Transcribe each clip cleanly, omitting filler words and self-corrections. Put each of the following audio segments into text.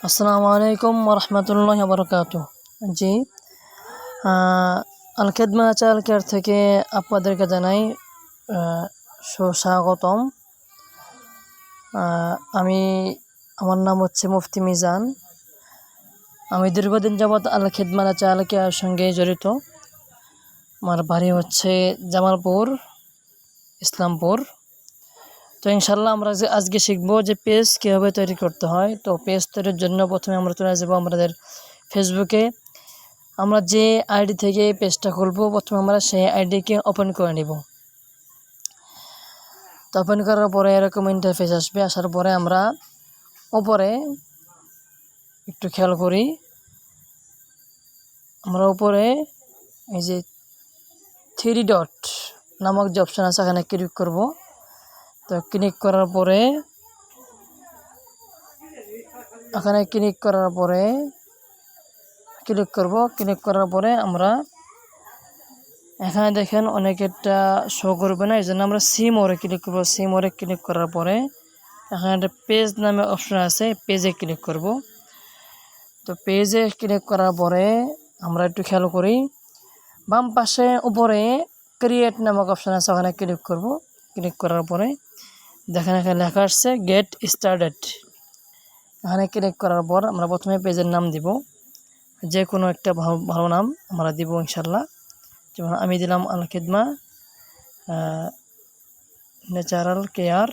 আসসালামু আলাইকুম ওরহমতুল্লাহি ওয়াবারাকাতুহ। জি, আল খেদমা চাইল্ড কেয়ার থেকে আপনাদেরকে জানাই সুস্বাগতম। আমি আমার নাম হচ্ছে মুফতি মিজান। আমি দীর্ঘদিন যাবৎ আল খেদমা চাইল্ড কেয়ার সঙ্গে জড়িত। আমার বাড়ি হচ্ছে জামালপুর, ইসলামপুর। তো ইনশাল্লাহ আমরা আজকে শিখবো যে পেজ কীভাবে তৈরি করতে হয়। তো পেজ তৈরির জন্য প্রথমে আমরা চলে যাবো আমাদের ফেসবুকে। আমরা যে আইডি থেকে পেজটা খুলবো প্রথমে আমরা সেই আইডিকে ওপেন করে নিব। তো ওপেন করার পরে এরকম ইন্টারফেস আসবে। আসার পরে আমরা উপরে একটু খেয়াল করি, আমরা উপরে এই যে 3 ডট নামক যে অপশান আছে এখানে ক্লিক করব। তো ক্লিক করার পরে এখানে ক্লিক করার পরে আমরা এখানে দেখেন অনেকেরটা শো করবে না, এই জন্য আমরা সি মোড়ে ক্লিক করবো। সি মোড়ে ক্লিক করার পরে এখানে একটা পেজ নামে অপশন আছে, পেজে ক্লিক করব। তো পেজে ক্লিক করার পরে আমরা একটু খেয়াল করি, বাম পাশে উপরে ক্রিয়েট নামক অপশন আছে, ওখানে ক্লিক করব। ক্লিক করার পরে দেখেন এখানে লেখা আসছে গেট স্টার্টেড। এখানে ক্লিক করার পর আমরা প্রথমে পেজের নাম দিব, যে কোনো একটা ভালো নাম আমরা দিব ইনশাল্লাহ। যেমন আমি দিলাম আল খেদমা ন্যাচারাল কেয়ার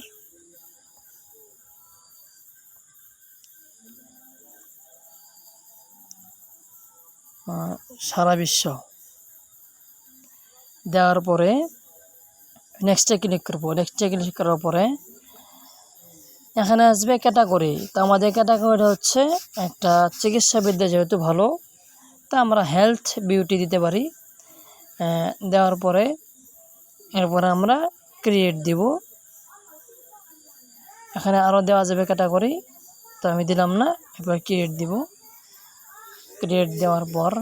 সারা বিশ্ব। দেওয়ার পরে নেক্সটে ক্লিক করব। নেক্সটে ক্লিক করার পরে এখানে আসবে ক্যাটাগরি। তো আমাদের ক্যাটাগরিটা হচ্ছে একটা চিকিৎসাবিদ্যা, যেহেতু ভালো, তা আমরা হেলথ বিউটি দিতে পারি। দেওয়ার পরে এরপরে আমরা ক্রিয়েট দিব। এখানে আরও দেওয়া যাবে ক্যাটাগরি, তো আমি দিলাম না, এবার ক্রিয়েট দিব। ক্রিয়েট দেওয়ার পর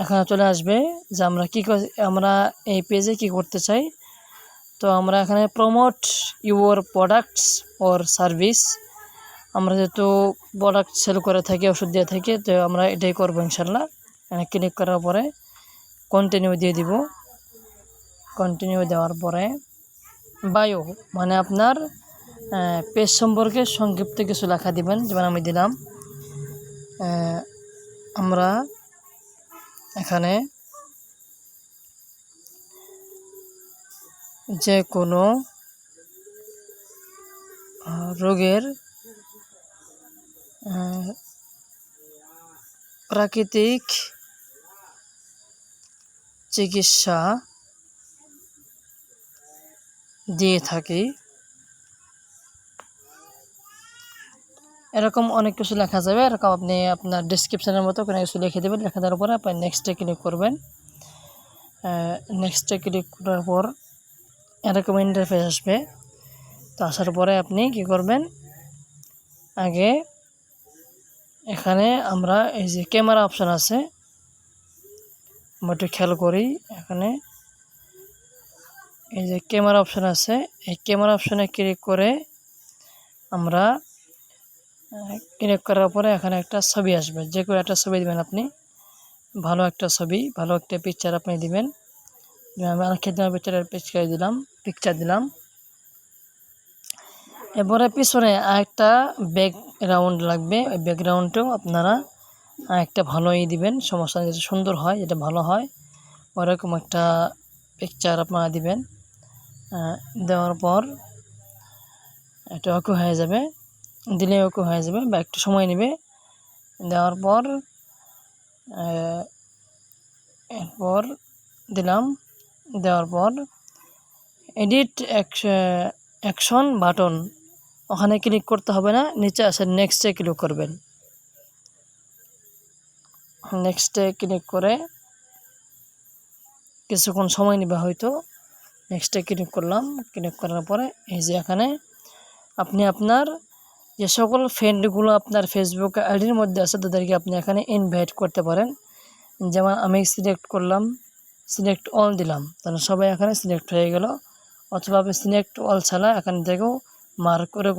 এখানে চলে আসবে যে আমরা এই পেজে কি করতে চাই। তো আমরা এখানে promote your products or service, আমরা যেহেতু প্রোডাক্ট সেল করে থাকি, ওষুধ দিয়ে থাকি, তো আমরা এটাই করবো ইনশাল্লাহ। এখানে ক্লিক করার পরে কন্টিনিউ দিয়ে দিব। কন্টিনিউ দেওয়ার পরে বায়ো মানে আপনার পেজ সম্পর্কে সংক্ষিপ্ত কিছু লেখা দিবেন। যেমন আমি দিলাম আমরা এখানে যে কোনো রোগের প্রাকৃতিক চিকিৎসা দিয়ে থাকি, এরকম অনেক কিছু লেখা যাবে। এরকম আপনি আপনার ডিসক্রিপশানের মতো কোনো কিছু লিখে দেবেন। লেখা দেওয়ার পরে আপনি নেক্সটে ক্লিক করবেন। নেক্সটে ক্লিক করার পর এরকম ইন্টারফেস আসবে। তো আসার পরে আপনি কি করবেন, আগে এখানে আমরা এই যে ক্যামেরা অপশান আছে, আমরা একটু খেয়াল করি। এখানে এই যে ক্যামেরা অপশান আছে, এই ক্যামেরা অপশানে ক্লিক করে আমরা ক্লিক করার পরে এখানে একটা ছবি আসবে, যে কোনো একটা ছবি দিবেন আপনি, ভালো একটা ছবি, ভালো একটা পিকচার আপনি দিবেন। আমি আর খেদমা পিকচার দিলাম। এরপরে পিছনে আরেকটা ব্যাকগ্রাউন্ড লাগবে, ওই ব্যাকগ্রাউন্ডটাও আপনারা একটা ভালোই দিবেন, সমস্যা যেটা সুন্দর হয়, যেটা ভালো হয়, ওরকম একটা পিকচার আপনারা দিবেন। দেওয়ার পর এটা ওকে হয়ে যাবে, দিলে ওকে হয়ে যাবে বা একটু সময় নেবে। দেওয়ার পর এরপর দিলাম। দেওয়ার পর এডিট অ্যাকশন বাটন, ওখানে ক্লিক করতে হবে না, নিচে আসে নেক্সটে ক্লিক করবেন। নেক্সটে ক্লিক করে কিছুক্ষণ সময় নেবে হয়তো। নেক্সটে ক্লিক করলাম। ক্লিক করার পরে এই যে এখানে আপনি আপনার যে সকল ফ্রেন্ডগুলো আপনার ফেসবুক আইডির মধ্যে আছে তাদেরকে আপনি এখানে ইনভাইট করতে পারেন। যেমন আমি সিলেক্ট করলাম, সিলেক্ট অল দিলাম, তাহলে সবাই এখানে সিলেক্ট হয়ে গেল। অথবা আপনি সিলেক্ট অল ছাড়া এখান থেকেও মার্ক করে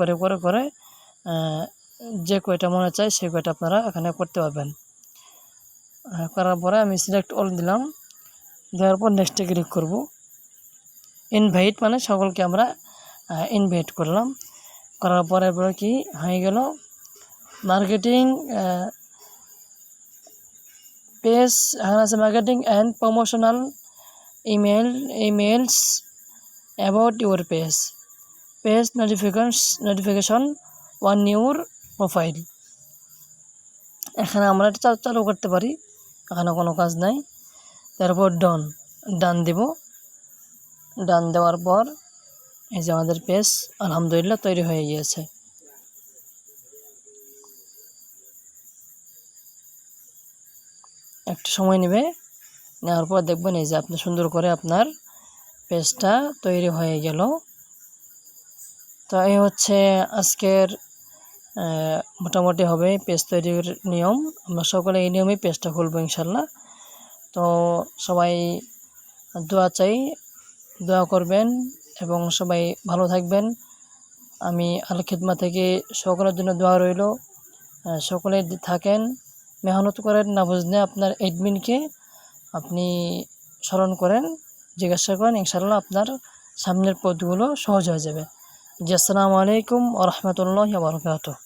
যে কয়টা মনে চায় সেই কয়টা আপনারা এখানে করতে পারবেন। করার পরে আমি সিলেক্ট অল দিলাম, দেওয়ার পর নেক্সটে ক্লিক করব। ইনভাইট মানে সকলকে আমরা ইনভাইট করলাম। করার পরে কি হয়ে গেল, মার্কেটিং পেজ, এখানে আছে marketing and promotional emails about your page notification on your profile. এখানে আমরা এটা চালু করতে পারি, এখানে কোনো কাজ নাই। তারপর ডান দেব। ডান দেওয়ার পর এই যে আমাদের পেজ আলহামদুলিল্লাহ তৈরি হয়ে গিয়েছে। একটু সময় নেবে, নেওয়ার পর দেখবেন এই যে আপনি সুন্দর করে আপনার পেজটা তৈরি হয়ে গেল। তো এই হচ্ছে আজকের মোটামুটি হবে পেজ তৈরির নিয়ম। আমরা সকলে এই নিয়মেই পেজটা খুলবো ইনশাল্লাহ। তো সবাই দোয়া চাই, দোয়া করবেন এবং সবাই ভালো থাকবেন। আমি আল খিদমা থেকে সকলের জন্য দোয়া রইল। সকলে থাকেন, মেহনত করেন, না বুঝলে আপনার অ্যাডমিনকে আপনি স্মরণ করেন, জিজ্ঞাসা করেন, ইনশাল্লাহ আপনার সামনের পথগুলো সহজ হয়ে যাবে। জি, আসসালামু আলাইকুম ওয়া রাহমাতুল্লাহি ওয়া বারাকাতুহু।